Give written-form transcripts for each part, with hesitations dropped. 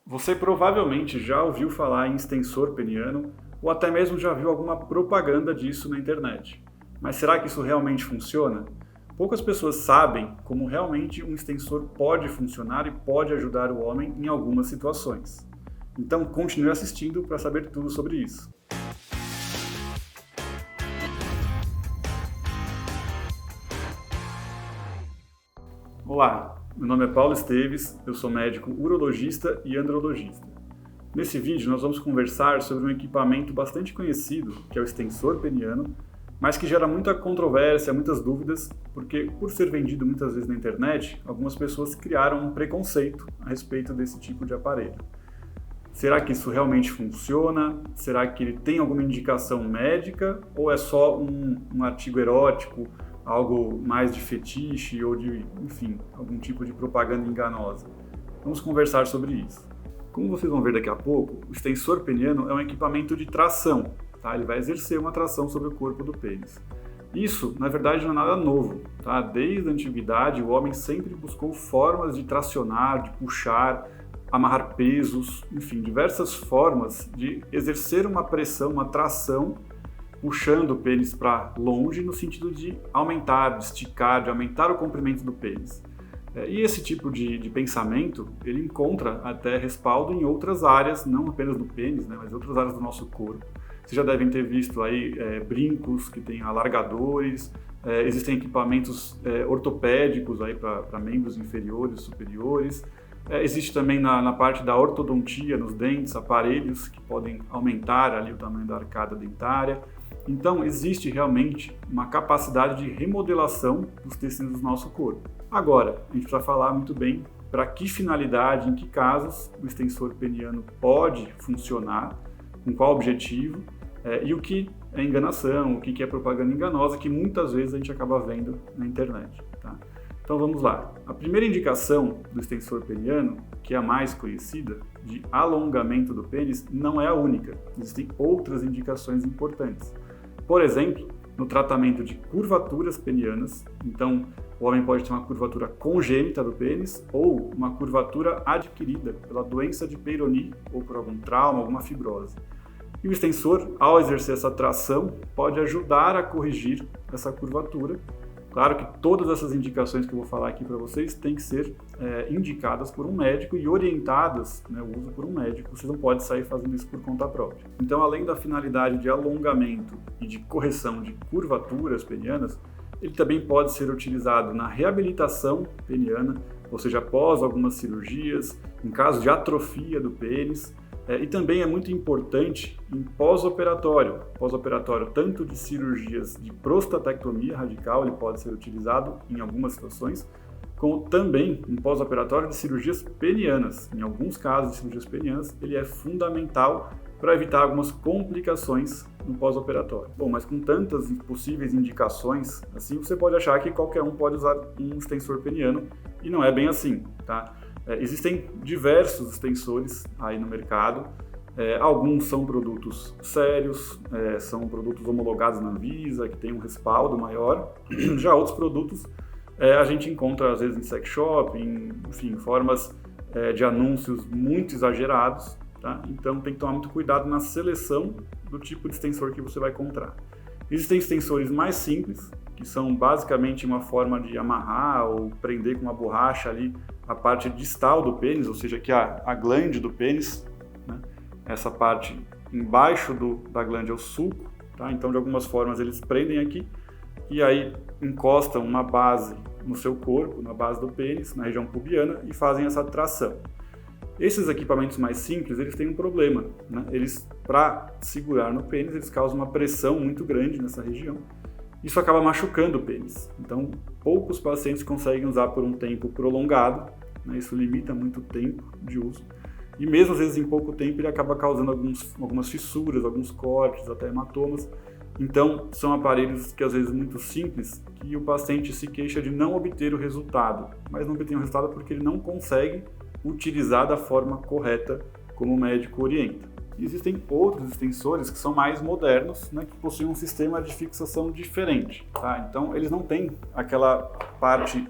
Você provavelmente já ouviu falar em extensor peniano ou até mesmo já viu alguma propaganda disso na internet. Mas será que isso realmente funciona? Poucas pessoas sabem como realmente um extensor pode funcionar e pode ajudar o homem em algumas situações. Então continue assistindo para saber tudo sobre isso. Olá, meu nome é Paulo Esteves, eu sou médico urologista e andrologista. Nesse vídeo nós vamos conversar sobre um equipamento bastante conhecido, que é o extensor peniano, mas que gera muita controvérsia, muitas dúvidas, porque por ser vendido muitas vezes na internet, algumas pessoas criaram um preconceito a respeito desse tipo de aparelho. Será que isso realmente funciona? Será que ele tem alguma indicação médica ou é só um artigo erótico, algo mais de fetiche ou de, enfim, algum tipo de propaganda enganosa? Vamos conversar sobre isso. Como vocês vão ver daqui a pouco, o extensor peniano é um equipamento de tração, tá? Ele vai exercer uma tração sobre o corpo do pênis. Isso, na verdade, não é nada novo, tá? Desde a antiguidade, o homem sempre buscou formas de tracionar, de puxar, amarrar pesos, enfim, diversas formas de exercer uma pressão, uma tração, puxando o pênis para longe no sentido de aumentar, de esticar, de aumentar o comprimento do pênis. E esse tipo de pensamento, ele encontra até respaldo em outras áreas, não apenas do pênis, né, mas em outras áreas do nosso corpo. Vocês já devem ter visto aí brincos que têm alargadores, existem equipamentos ortopédicos aí para membros inferiores, superiores. Existe também na parte da ortodontia, nos dentes, aparelhos que podem aumentar ali o tamanho da arcada dentária. Então, existe realmente uma capacidade de remodelação dos tecidos do nosso corpo. Agora, a gente precisa falar muito bem para que finalidade, em que casos o extensor peniano pode funcionar, com qual objetivo, e o que é enganação, o que é propaganda enganosa, que muitas vezes a gente acaba vendo na internet. Tá? Então vamos lá. A primeira indicação do extensor peniano, que é a mais conhecida, de alongamento do pênis, não é a única. Existem outras indicações importantes. Por exemplo, no tratamento de curvaturas penianas, então o homem pode ter uma curvatura congênita do pênis ou uma curvatura adquirida pela doença de Peyronie ou por algum trauma, alguma fibrose. E o extensor, ao exercer essa tração, pode ajudar a corrigir essa curvatura. Claro que todas essas indicações que eu vou falar aqui para vocês têm que ser indicadas por um médico e orientadas, né, o uso por um médico. Vocês não podem sair fazendo isso por conta própria. Então, além da finalidade de alongamento e de correção de curvaturas penianas, ele também pode ser utilizado na reabilitação peniana, ou seja, após algumas cirurgias, em caso de atrofia do pênis. E também é muito importante em pós-operatório tanto de cirurgias de prostatectomia radical, ele pode ser utilizado em algumas situações, como também em pós-operatório de cirurgias penianas. Em alguns casos de cirurgias penianas, ele é fundamental para evitar algumas complicações no pós-operatório. Bom, mas com tantas possíveis indicações, assim você pode achar que qualquer um pode usar um extensor peniano, e não é bem assim, tá? Existem diversos extensores aí no mercado, alguns são produtos sérios, são produtos homologados na Anvisa, que tem um respaldo maior, já outros produtos a gente encontra às vezes em sex shop, enfim, formas de anúncios muito exagerados, tá? Então tem que tomar muito cuidado na seleção do tipo de extensor que você vai comprar. Existem extensores mais simples, que são basicamente uma forma de amarrar ou prender com uma borracha ali a parte distal do pênis, ou seja, que a glande do pênis, né? Essa parte embaixo da glande é o sulco, tá? Então de algumas formas eles prendem aqui e aí encostam uma base no seu corpo, na base do pênis, na região pubiana, e fazem essa tração. Esses equipamentos mais simples, eles têm um problema, né? Eles, para segurar no pênis, eles causam uma pressão muito grande nessa região. Isso acaba machucando o pênis. Então, poucos pacientes conseguem usar por um tempo prolongado, né? Isso limita muito o tempo de uso. E mesmo às vezes em pouco tempo ele acaba causando algumas fissuras, alguns cortes, até hematomas. Então, são aparelhos que às vezes muito simples, que o paciente se queixa de não obter o resultado. Mas não obtém o resultado porque ele não consegue utilizar da forma correta como o médico orienta. E existem outros extensores que são mais modernos, né, que possuem um sistema de fixação diferente. Tá? Então, eles não têm aquela parte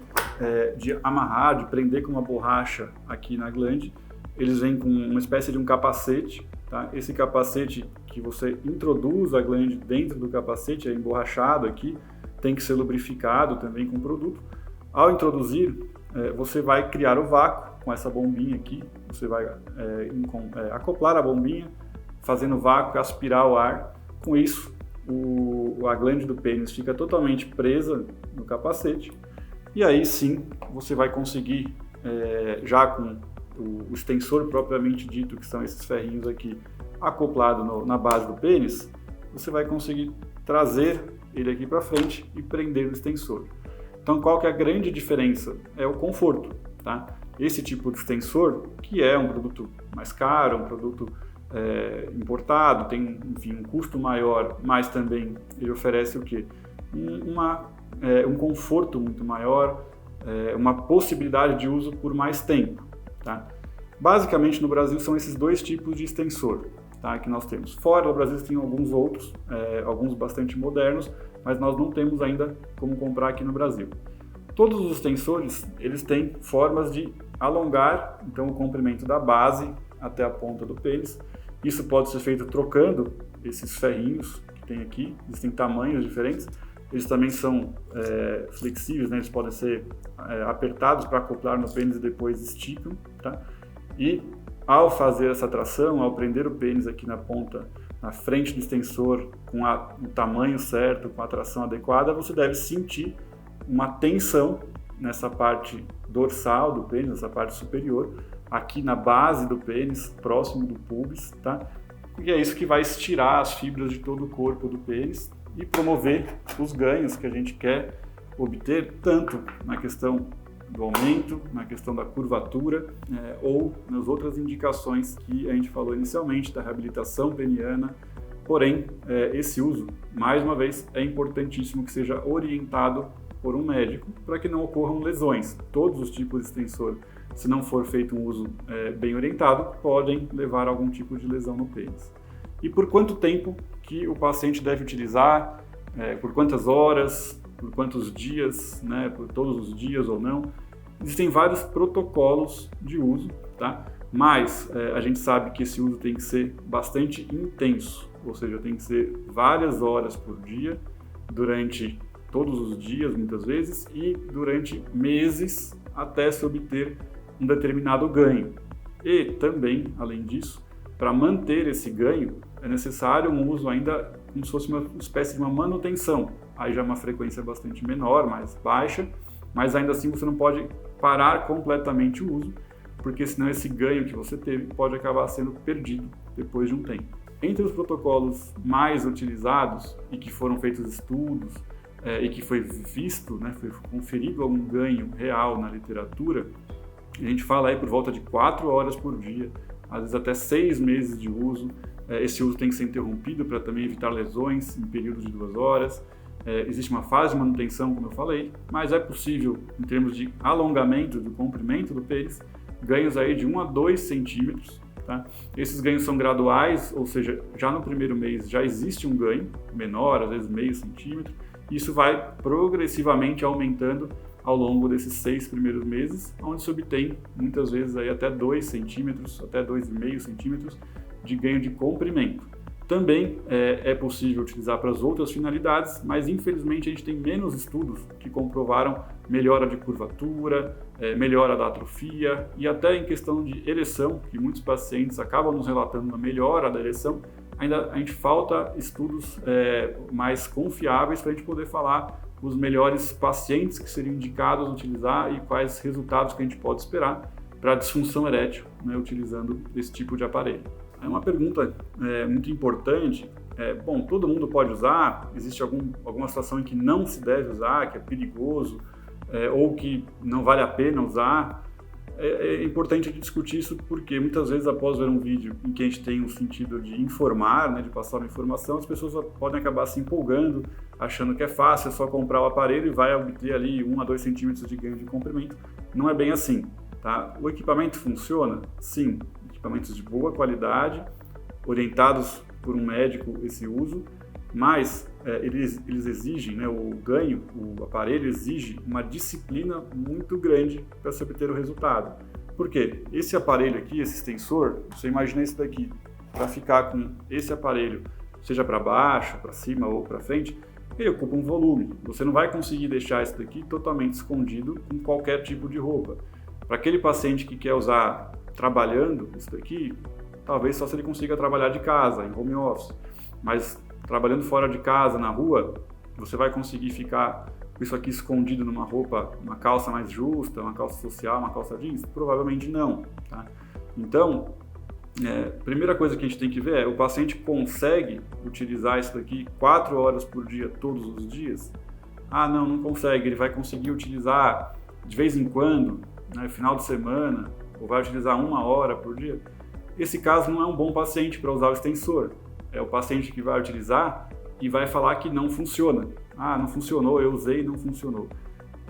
de amarrar, de prender com uma borracha aqui na glande, eles vêm com uma espécie de um capacete, tá? Esse capacete que você introduz a glande dentro do capacete, é emborrachado aqui, tem que ser lubrificado também com o produto. Ao introduzir, você vai criar o vácuo com essa bombinha aqui, você vai acoplar a bombinha, fazendo vácuo, aspirar o ar. Com isso, a glande do pênis fica totalmente presa no capacete, e aí sim você vai conseguir, já com o extensor propriamente dito, que são esses ferrinhos aqui, acoplado na base do pênis, você vai conseguir trazer ele aqui para frente e prender no extensor. Então, qual que é a grande diferença? É o conforto, tá? Esse tipo de extensor, que é um produto mais caro, um produto importado, tem, enfim, um custo maior, mas também ele oferece o quê? Um conforto muito maior, uma possibilidade de uso por mais tempo, tá? Basicamente, no Brasil, são esses dois tipos de extensor, tá, que nós temos. Fora do Brasil tem alguns outros, alguns bastante modernos, mas nós não temos ainda como comprar aqui no Brasil. Todos os extensores, eles têm formas de alongar, então, o comprimento da base até a ponta do pênis. Isso pode ser feito trocando esses ferrinhos que tem aqui, existem tamanhos diferentes. Eles também são flexíveis, né? Eles podem ser apertados para acoplar no pênis e depois esticam, tá? E ao fazer essa tração, ao prender o pênis aqui na ponta, na frente do extensor, com o tamanho certo, com a tração adequada, você deve sentir uma tensão nessa parte dorsal do pênis, nessa parte superior, aqui na base do pênis, próximo do pubis, tá? E é isso que vai estirar as fibras de todo o corpo do pênis e promover os ganhos que a gente quer obter, tanto na questão do aumento, na questão da curvatura, ou nas outras indicações que a gente falou inicialmente, da reabilitação peniana. Porém, esse uso, mais uma vez, é importantíssimo que seja orientado por um médico para que não ocorram lesões. Todos os tipos de extensor, se não for feito um uso bem orientado, podem levar a algum tipo de lesão no pênis. E por quanto tempo que o paciente deve utilizar, por quantas horas, por quantos dias, né, por todos os dias ou não. Existem vários protocolos de uso, tá? Mas a gente sabe que esse uso tem que ser bastante intenso, ou seja, tem que ser várias horas por dia, durante todos os dias, muitas vezes, e durante meses até se obter um determinado ganho. E também, além disso, para manter esse ganho, é necessário um uso ainda como se fosse uma espécie de uma manutenção. Aí já é uma frequência bastante menor, mais baixa, mas ainda assim você não pode parar completamente o uso, porque senão esse ganho que você teve pode acabar sendo perdido depois de um tempo. Entre os protocolos mais utilizados e que foram feitos estudos e que foi visto, né, foi conferido algum ganho real na literatura, a gente fala aí por volta de 4 horas por dia, às vezes até 6 meses de uso. Esse uso tem que ser interrompido para também evitar lesões em períodos de 2 horas. Existe uma fase de manutenção, como eu falei, mas é possível, em termos de alongamento, do comprimento do pênis, ganhos aí de 1 a 2 centímetros. Tá? Esses ganhos são graduais, ou seja, já no primeiro mês já existe um ganho menor, às vezes meio centímetro. Isso vai progressivamente aumentando ao longo desses 6 primeiros meses, onde se obtém muitas vezes aí até 2 centímetros, até 2,5 centímetros de ganho de comprimento. Também é possível utilizar para as outras finalidades, mas infelizmente a gente tem menos estudos que comprovaram melhora de curvatura, melhora da atrofia e até em questão de ereção, que muitos pacientes acabam nos relatando uma melhora da ereção. Ainda a gente falta estudos mais confiáveis para a gente poder falar os melhores pacientes que seriam indicados a utilizar e quais resultados que a gente pode esperar para a disfunção erétil, né, utilizando esse tipo de aparelho. É uma pergunta muito importante. Bom, todo mundo pode usar? Existe alguma situação em que não se deve usar, que é perigoso, ou que não vale a pena usar? É importante discutir isso porque muitas vezes após ver um vídeo em que a gente tem um sentido de informar, né, de passar uma informação, as pessoas podem acabar se empolgando, achando que é fácil, é só comprar o aparelho e vai obter ali 1 a 2 centímetros de ganho de comprimento. Não é bem assim, tá? O equipamento funciona? Sim. Equipamentos de boa qualidade, orientados por um médico esse uso, mas eles exigem, né, o aparelho exige uma disciplina muito grande para se obter o resultado. Por quê? Esse aparelho aqui, esse extensor, você imagina esse daqui, para ficar com esse aparelho, seja para baixo, para cima ou para frente, ele ocupa um volume. Você não vai conseguir deixar isso daqui totalmente escondido com qualquer tipo de roupa. Para aquele paciente que quer usar trabalhando isso daqui, talvez só se ele consiga trabalhar de casa, em home office. Mas trabalhando fora de casa, na rua, você vai conseguir ficar com isso aqui escondido numa roupa, uma calça mais justa, uma calça social, uma calça jeans? Provavelmente não. Tá? Então, primeira coisa que a gente tem que ver é, o paciente consegue utilizar isso daqui 4 horas por dia, todos os dias? Ah, não consegue. Ele vai conseguir utilizar de vez em quando, né, final de semana, ou vai utilizar 1 hora por dia? Esse caso não é um bom paciente para usar o extensor. É o paciente que vai utilizar e vai falar que não funciona. Ah, não funcionou, eu usei e não funcionou.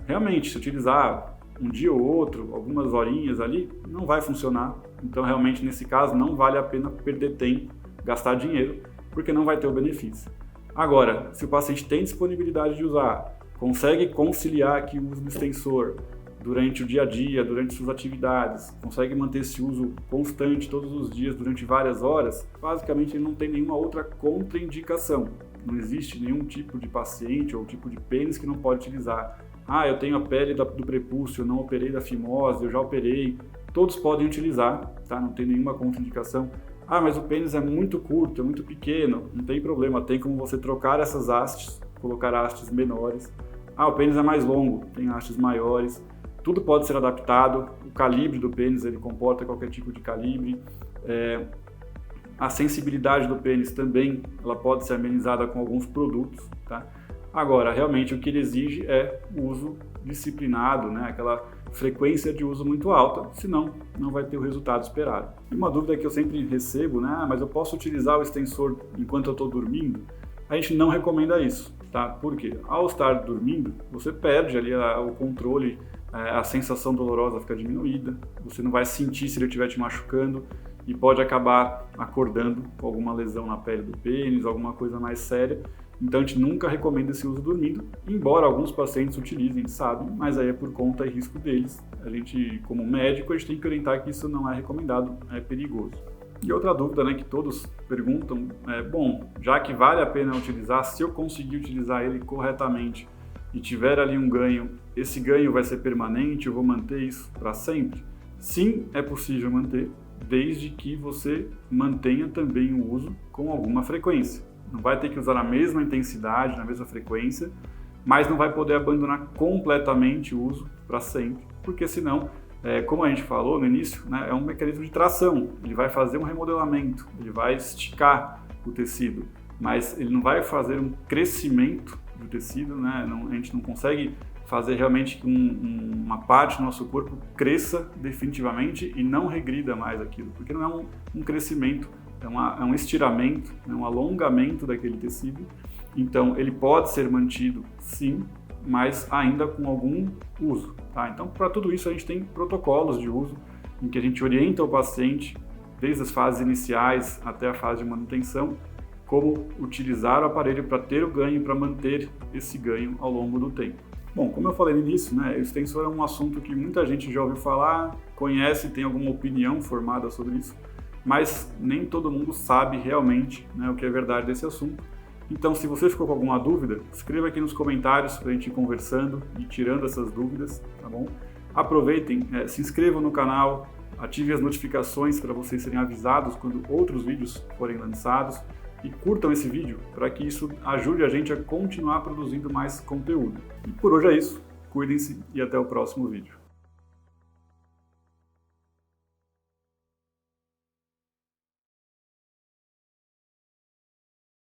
Realmente, se utilizar um dia ou outro, algumas horinhas ali, não vai funcionar. Então, realmente, nesse caso, não vale a pena perder tempo, gastar dinheiro, porque não vai ter o benefício. Agora, se o paciente tem disponibilidade de usar, consegue conciliar aqui o uso do extensor durante o dia a dia, durante suas atividades, consegue manter esse uso constante todos os dias durante várias horas, basicamente ele não tem nenhuma outra contraindicação. Não existe nenhum tipo de paciente ou tipo de pênis que não pode utilizar. Ah, eu tenho a pele do prepúcio, eu não operei da fimose, eu já operei. Todos podem utilizar, tá? Não tem nenhuma contraindicação. Ah, mas o pênis é muito curto, é muito pequeno. Não tem problema, tem como você trocar essas hastes, colocar hastes menores. Ah, o pênis é mais longo, tem hastes maiores. Tudo pode ser adaptado. O calibre do pênis, ele comporta qualquer tipo de calibre. A sensibilidade do pênis também, ela pode ser amenizada com alguns produtos, tá? Agora, realmente o que ele exige é o uso disciplinado, né? Aquela frequência de uso muito alta, senão não vai ter o resultado esperado. E uma dúvida que eu sempre recebo, né? Ah, mas eu posso utilizar o extensor enquanto eu estou dormindo? A gente não recomenda isso, tá? Porque ao estar dormindo, você perde ali o controle, a sensação dolorosa fica diminuída, você não vai sentir se ele estiver te machucando, e pode acabar acordando com alguma lesão na pele do pênis, alguma coisa mais séria. Então a gente nunca recomenda esse uso dormindo, embora alguns pacientes utilizem, sabem, mas aí é por conta e risco deles. A gente, como médico, a gente tem que orientar que isso não é recomendado, é perigoso. E outra dúvida, né, que todos perguntam é, bom, já que vale a pena utilizar, se eu conseguir utilizar ele corretamente e tiver ali um ganho, esse ganho vai ser permanente, eu vou manter isso para sempre? Sim, é possível manter, desde que você mantenha também o uso com alguma frequência. Não vai ter que usar na mesma intensidade, na mesma frequência, mas não vai poder abandonar completamente o uso para sempre, porque senão, como a gente falou no início, né, é um mecanismo de tração. Ele vai fazer um remodelamento, ele vai esticar o tecido, mas ele não vai fazer um crescimento do tecido, né? A gente não consegue fazer realmente que uma parte do nosso corpo cresça definitivamente e não regrida mais aquilo, porque não é um crescimento, é um estiramento, é um alongamento daquele tecido. Então, ele pode ser mantido, sim, mas ainda com algum uso. Tá? Então, para tudo isso, a gente tem protocolos de uso em que a gente orienta o paciente, desde as fases iniciais até a fase de manutenção, como utilizar o aparelho para ter o ganho e para manter esse ganho ao longo do tempo. Bom, como eu falei no início, né, o extensor é um assunto que muita gente já ouviu falar, conhece, tem alguma opinião formada sobre isso, mas nem todo mundo sabe realmente, né, o que é verdade desse assunto. Então, se você ficou com alguma dúvida, escreva aqui nos comentários para a gente ir conversando e tirando essas dúvidas, tá bom? Aproveitem, se inscrevam no canal, ativem as notificações para vocês serem avisados quando outros vídeos forem lançados e curtam esse vídeo para que isso ajude a gente a continuar produzindo mais conteúdo. E por hoje é isso, cuidem-se e até o próximo vídeo.